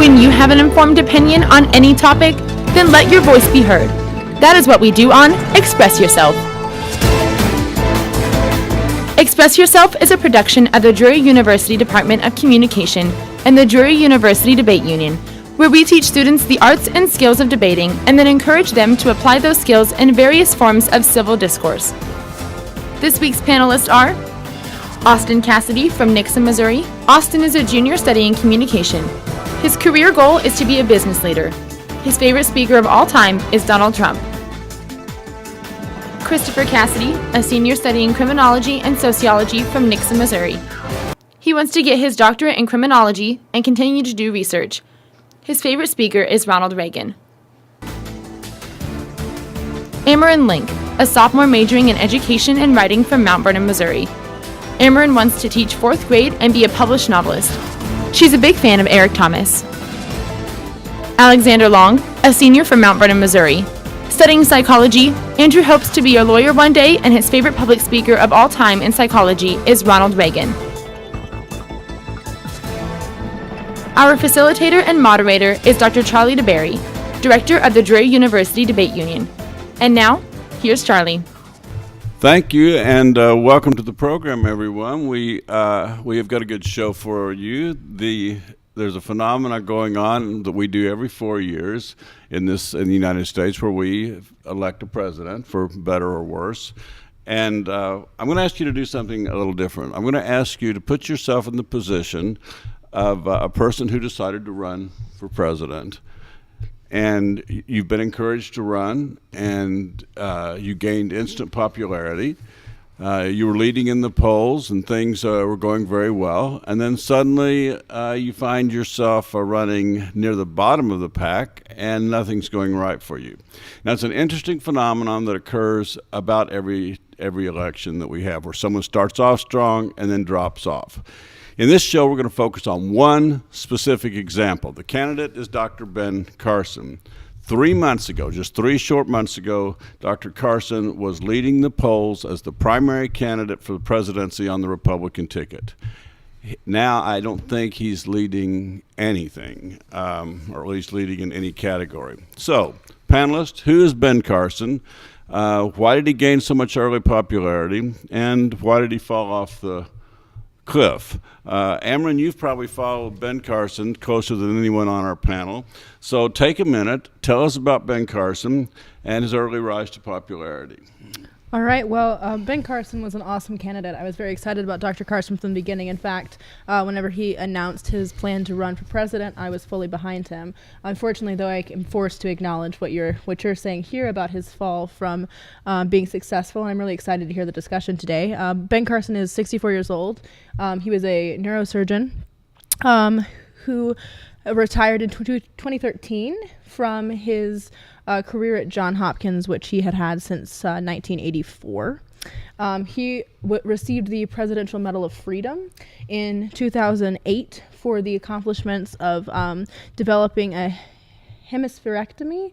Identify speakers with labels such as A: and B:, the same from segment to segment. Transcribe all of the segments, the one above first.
A: When you have an informed opinion on any topic, then let your voice be heard. That is what we do on Express Yourself. Express Yourself is a production of the Drury University Department of Communication and the Drury University Debate Union, where we teach students the arts and skills of debating and then encourage them to apply those skills in various forms of civil discourse. This week's panelists are Austin Cassidy from Nixa, Missouri. Austin is a junior studying communication. His career goal is to be a business leader. His favorite speaker of all time is Donald Trump. Christopher Cassidy, a senior studying criminology and sociology from Nixa, Missouri. He wants to get his doctorate in criminology and continue to do research. His favorite speaker is Ronald Reagan. Amarin Link, a sophomore majoring in education and writing from Mount Vernon, Missouri. Amarin wants to teach 4th grade and be a published novelist. She's a big fan of Eric Thomas. Alexander Long, a senior from Mount Vernon, Missouri. Studying psychology, Andrew hopes to be a lawyer one day, and his favorite public speaker of all time in psychology is Ronald Reagan. Our facilitator and moderator is Dr. Charlie DeBerry, director of the Drury University Debate Union. And now, here's Charlie.
B: Thank you, and welcome to the program, everyone. We have got a good show for you. There's a phenomenon going on that we do every 4 years in the United States, where we elect a president, for better or worse. And I'm going to ask you to do something a little different. I'm going to ask you to put yourself in the position of a person who decided to run for president. And you've been encouraged to run, and you gained instant popularity. You were leading in the polls, and things were going very well. And then suddenly you find yourself running near the bottom of the pack, and nothing's going right for you. Now, it's an interesting phenomenon that occurs about every election that we have, where someone starts off strong and then drops off. In this show, we're going to focus on one specific example. The candidate is Dr. Ben Carson. 3 months ago, just 3 short months ago, Dr. Carson was leading the polls as the primary candidate for the presidency on the Republican ticket. Now, I don't think he's leading anything, or at least leading in any category. So, panelists, who is Ben Carson? Why did he gain so much early popularity? And why did he fall off the cliff? Amarin, you've probably followed Ben Carson closer than anyone on our panel. So take a minute, tell us about Ben Carson and his early rise to popularity.
C: All right, well, Ben Carson was an awesome candidate. I was very excited about Dr. Carson from the beginning. In fact, whenever he announced his plan to run for president, I was fully behind him. Unfortunately, though, I am forced to acknowledge what you're saying here about his fall from being successful, and I'm really excited to hear the discussion today. Ben Carson is 64 years old. He was a neurosurgeon who retired in 2013 from his career at Johns Hopkins, which he had since 1984. He received the Presidential Medal of Freedom in 2008 for the accomplishments of developing a hemispherectomy,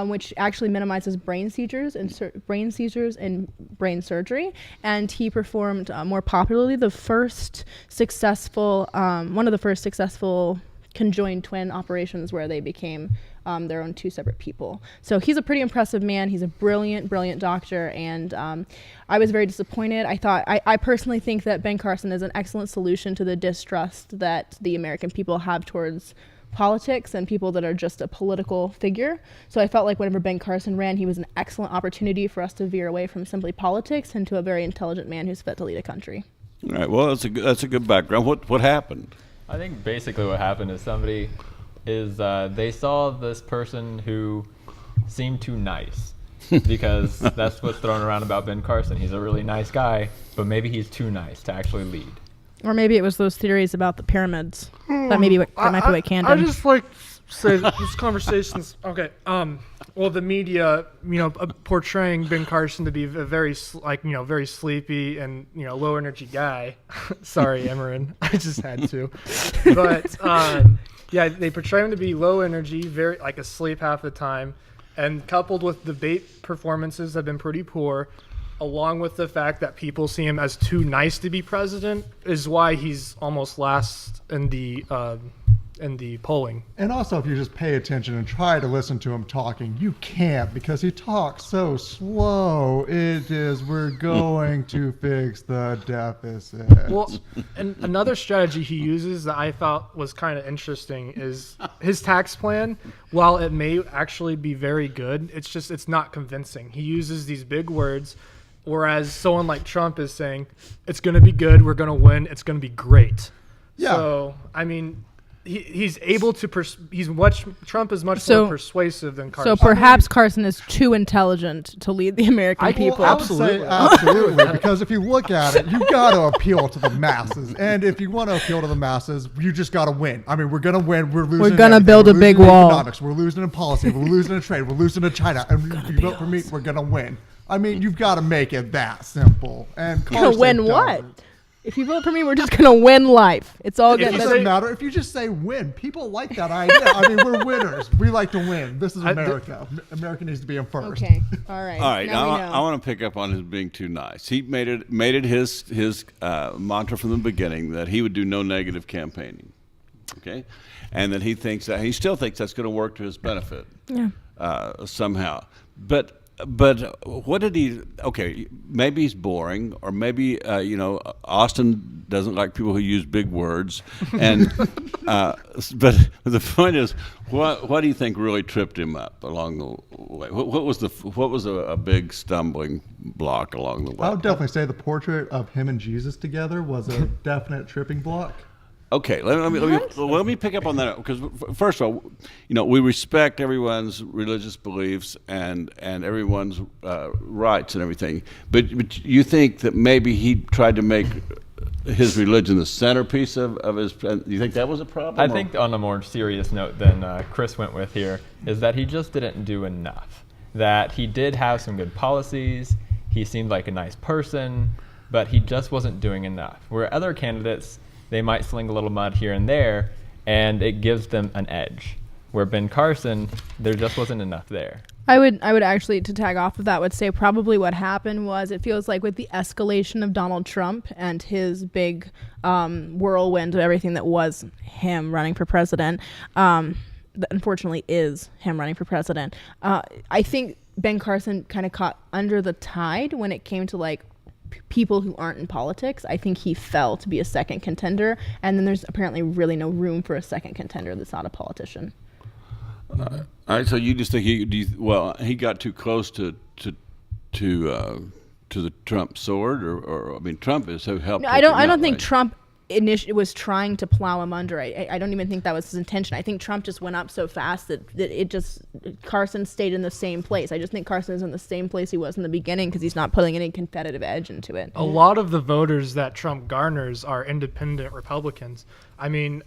C: which actually minimizes brain seizures and brain surgery. And he performed more popularly one of the first successful conjoined twin operations where they became their own 2 separate people. So he's a pretty impressive man. He's a brilliant doctor, and I was very disappointed. I personally think that Ben Carson is an excellent solution to the distrust that the American people have towards politics and people that are just a political figure. So I felt like whenever Ben Carson ran, he was an excellent opportunity for us to veer away from simply politics into a very intelligent man who's fit to lead a country.
B: All right, well, that's a good background. What happened?
D: I think basically what happened is they saw this person who seemed too nice, because that's what's thrown around about Ben Carson. He's a really nice guy, but maybe he's too nice to actually lead.
C: Or maybe it was those theories about the pyramids. That might be what canned him.
E: I just like say this conversation's okay. Well, the media, portraying Ben Carson to be a very sleepy and low energy guy. Sorry, Amarin, I just had to. But they portray him to be low energy, very asleep half the time, and coupled with debate performances have been pretty poor, along with the fact that people see him as too nice to be president, is why he's almost last in the the polling.
F: And also, if you just pay attention and try to listen to him talking, you can't, because he talks so slow. It is, we're going to fix the deficit.
E: Well, and another strategy he uses that I thought was kind of interesting is his tax plan. While it may actually be very good, it's not convincing. He uses these big words, whereas someone like Trump is saying, it's going to be good, we're going to win, it's going to be great.
F: Yeah.
E: So, I mean, he's able to Trump is much
C: So-
E: more persuasive than Carson.
C: So perhaps Carson is too intelligent to lead the American people.
F: I would say absolutely, because if you look at it, you got to appeal to the masses. And if you want to appeal to the masses, you just got to win. I mean, we're going to win. We're losing.
C: We're gonna
F: everything.
C: build
F: We're
C: a big
F: losing in
C: wall.
F: Economics. We're losing in policy. We're losing in trade. We're losing in China. And you vote for me, we're going to win. I mean, you've got to make it that simple. And
C: Gonna
F: Carson
C: win
F: does
C: what?
F: it.
C: If you vote for me, we're just gonna win life. It's all
E: If
C: good.
F: It
E: you
F: doesn't
E: say-
F: matter if you just say win. People like that idea. I mean, we're winners. We like to win. This is America. America needs to be in first.
C: Okay. All right.
B: All right,
C: Now we
B: I
C: know.
B: want to pick up on his being too nice. He made it his mantra from the beginning that he would do no negative campaigning, okay, and that he still thinks that's going to work to his benefit, somehow. But what did he? Okay, maybe he's boring, or maybe Austin doesn't like people who use big words, and but the point is, what do you think really tripped him up along the way? What was a big stumbling block along the way?
F: I would definitely say the portrait of him and Jesus together was a definite tripping block.
B: Okay, let me pick up on that, because first of all, we respect everyone's religious beliefs and everyone's rights and everything. But you think that maybe he tried to make his religion the centerpiece of his? You think that was a problem?
D: I think on a more serious note than Chris went with here is that he just didn't do enough. That he did have some good policies. He seemed like a nice person, but he just wasn't doing enough. Where other candidates, they might sling a little mud here and there, and it gives them an edge. Where Ben Carson, there just wasn't enough there.
C: I would actually, to tag off of that, would say probably what happened was, it feels like with the escalation of Donald Trump and his big whirlwind of everything that was him running for president, that unfortunately is him running for president, I think Ben Carson kind of caught under the tide when it came to people who aren't in politics. I think he fell to be a second contender, and then there's apparently really no room for a second contender that's not a politician.
B: All right, so you just think he got too close to the Trump sword, or I mean, Trump is who helped.
C: No, I don't think Trump was trying to plow him under. I don't even think that was his intention. I think Trump just went up so fast that Carson stayed in the same place. I just think Carson is in the same place he was in the beginning because he's not putting any competitive edge into it.
E: A lot of the voters that Trump garners are independent Republicans. I mean,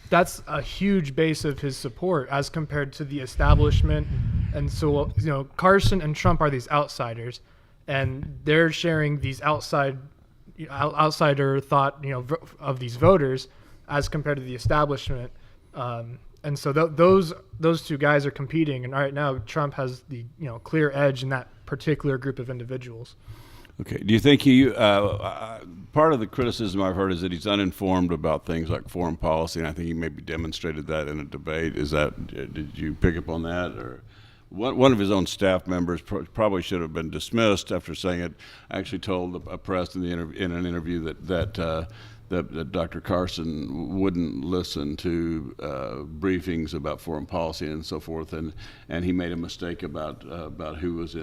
E: that's a huge base of his support as compared to the establishment. And so, Carson and Trump are these outsiders, and they're sharing these outsider thought, of these voters as compared to the establishment. And so those two guys are competing. And right now, Trump has the clear edge in that particular group of individuals.
B: Okay. Do you think part of the criticism I've heard is that he's uninformed about things like foreign policy, and I think he maybe demonstrated that in a debate. Did you pick up on that? Or one of his own staff members probably should have been dismissed after saying it. Actually told a press in an interview that Dr. Carson wouldn't listen to briefings about foreign policy and so forth, and he made a mistake about who was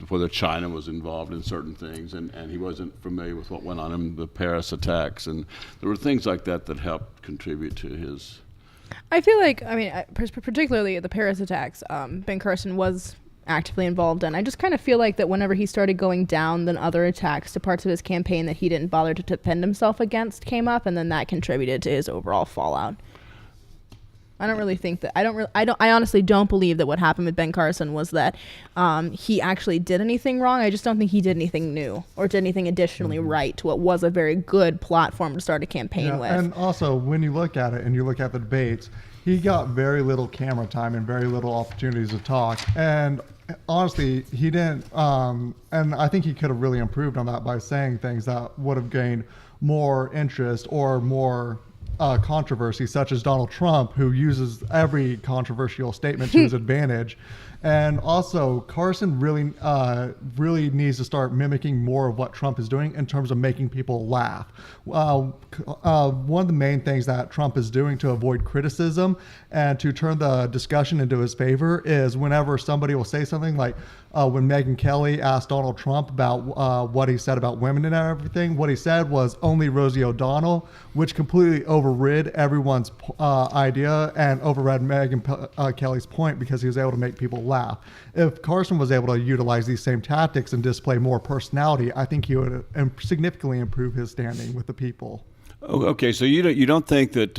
B: whether China was involved in certain things, and he wasn't familiar with what went on in the Paris attacks, and there were things like that helped contribute to his.
C: I feel like, particularly the Paris attacks, Ben Carson was actively involved in. I just kind of feel like that whenever he started going down, then other attacks to parts of his campaign that he didn't bother to defend himself against came up, and then that contributed to his overall fallout. I don't really think that. I honestly don't believe that what happened with Ben Carson was that he actually did anything wrong. I just don't think he did anything new or did anything additionally right to what was a very good platform to start a campaign with.
F: And also, when you look at it and you look at the debates, he got very little camera time and very little opportunities to talk. And honestly, he didn't. And I think he could have really improved on that by saying things that would have gained more interest or more controversy, such as Donald Trump, who uses every controversial statement to his advantage. And also, Carson really needs to start mimicking more of what Trump is doing in terms of making people laugh. One of the main things that Trump is doing to avoid criticism and to turn the discussion into his favor is whenever somebody will say something like, when Megyn Kelly asked Donald Trump about what he said about women and everything, what he said was only Rosie O'Donnell, which completely overrid everyone's idea and overrid Megyn Kelly's point because he was able to make people laugh. If Carson was able to utilize these same tactics and display more personality, I think he would significantly improve his standing with the people.
B: Okay, so you don't think that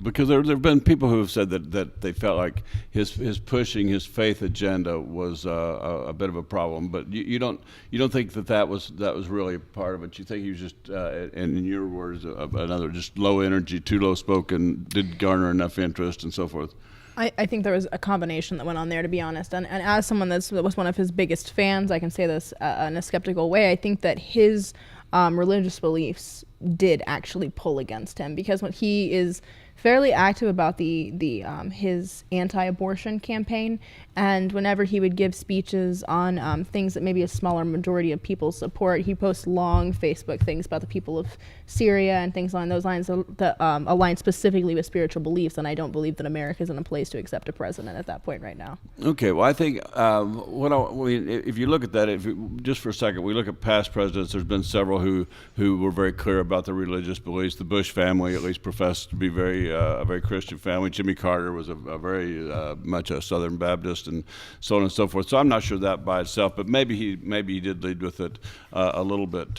B: because there have been people who have said that they felt like his pushing his faith agenda was a bit of a problem, but you don't think that was really a part of it. You think he was just in your words another just low energy, too low spoken, didn't garner enough interest and so forth.
C: I think there was a combination that went on there, to be honest. And as someone that was one of his biggest fans, I can say this in a skeptical way. I think that his religious beliefs did actually pull against him, because when he is fairly active about his anti-abortion campaign, and whenever he would give speeches on things that maybe a smaller majority of people support, he posts long Facebook things about the people of Syria and things along those lines that align specifically with spiritual beliefs. And I don't believe that America is in a place to accept a president at that point right now.
B: Okay, well, I think if you look at that, just for a second, we look at past presidents. There's been several who were very clear about their religious beliefs. The Bush family, at least, professed to be a very Christian family. Jimmy Carter was a very much a Southern Baptist, and so on and so forth. So I'm not sure that by itself, but maybe he did lead with it a little bit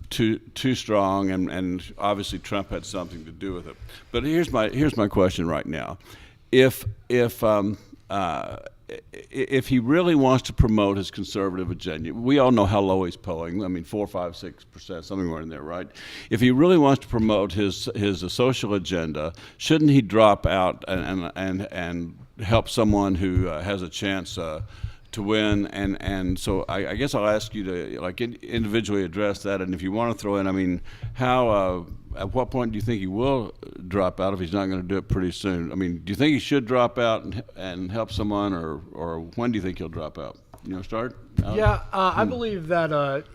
B: too strong, and obviously Trump had something to do with it. But here's my question right now: if he really wants to promote his conservative agenda, we all know how low he's polling. I mean, 4, 5, 6%, somewhere in there, right? If he really wants to promote his social agenda, shouldn't he drop out and help someone who has a chance to win? And so I guess I'll ask you to individually address that. And if you want to throw in, I mean, how at what point do you think he will drop out if he's not going to do it pretty soon? I mean, do you think he should drop out and help someone, or when do you think he'll drop out? Start? Alex?
E: Yeah, I believe that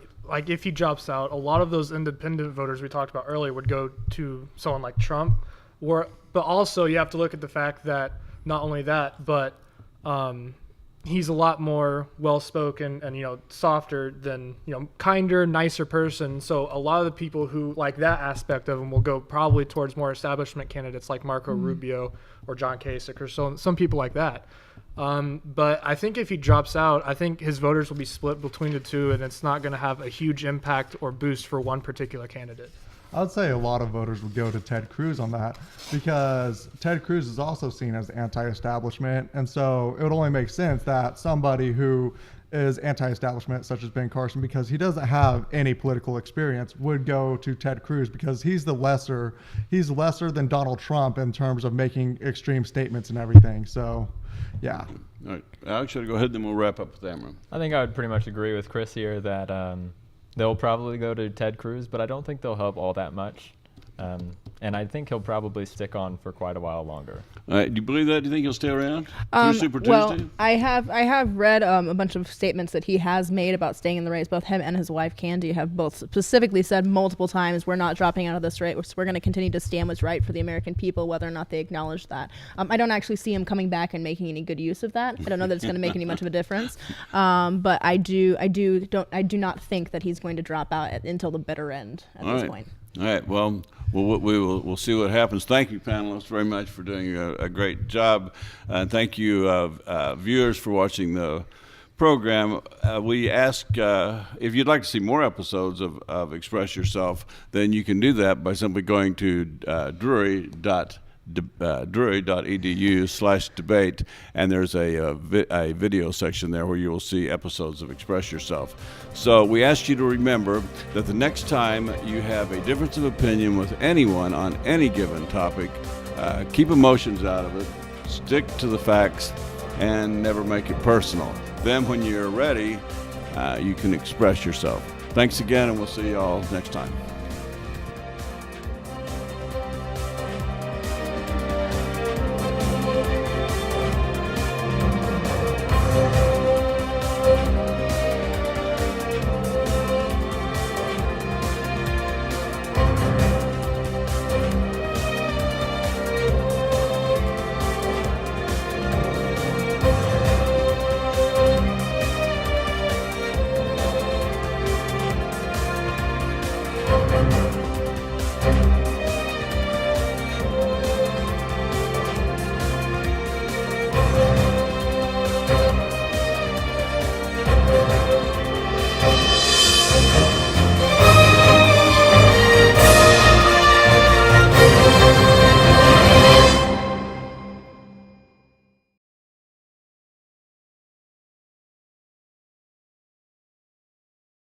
E: if he drops out, a lot of those independent voters we talked about earlier would go to someone like Trump. But also you have to look at the fact that not only that, but he's a lot more well-spoken and, softer than, kinder, nicer person. So a lot of the people who like that aspect of him will go probably towards more establishment candidates like Marco Rubio or John Kasich or some people like that. But I think if he drops out, I think his voters will be split between the two, and it's not going to have a huge impact or boost for one particular candidate.
F: I'd say a lot of voters would go to Ted Cruz on that, because Ted Cruz is also seen as anti-establishment, and so it would only make sense that somebody who is anti-establishment, such as Ben Carson, because he doesn't have any political experience, would go to Ted Cruz because he's lesser than Donald Trump in terms of making extreme statements and everything. So, yeah.
B: All right, Alex, should I go ahead, then we'll wrap up with Amram.
D: I think I would pretty much agree with Chris here that they'll probably go to Ted Cruz, but I don't think they'll help all that much. And I think he'll probably stick on for quite a while longer.
B: All right, do you believe that? Do you think he'll stay around through Super Tuesday?
C: I have read a bunch of statements that he has made about staying in the race. Both him and his wife Candy have both specifically said multiple times, we're not dropping out of this race. We're going to continue to stand what's right for the American people, whether or not they acknowledge that. I don't actually see him coming back and making any good use of that. I don't know that it's going to make any much of a difference. But I do not think that he's going to drop out until the bitter end at this point.
B: All right. Well, we'll see what happens. Thank you, panelists, very much for doing a great job, and thank you, viewers, for watching the program. We ask if you'd like to see more episodes of Express Yourself, then you can do that by simply going to drury.edu/debate, and there's a video section there where you will see episodes of Express Yourself. So we ask you to remember that the next time you have a difference of opinion with anyone on any given topic, keep emotions out of it, stick to the facts, and never make it personal. Then when you're ready, you can express yourself. Thanks again, and we'll see you all next time.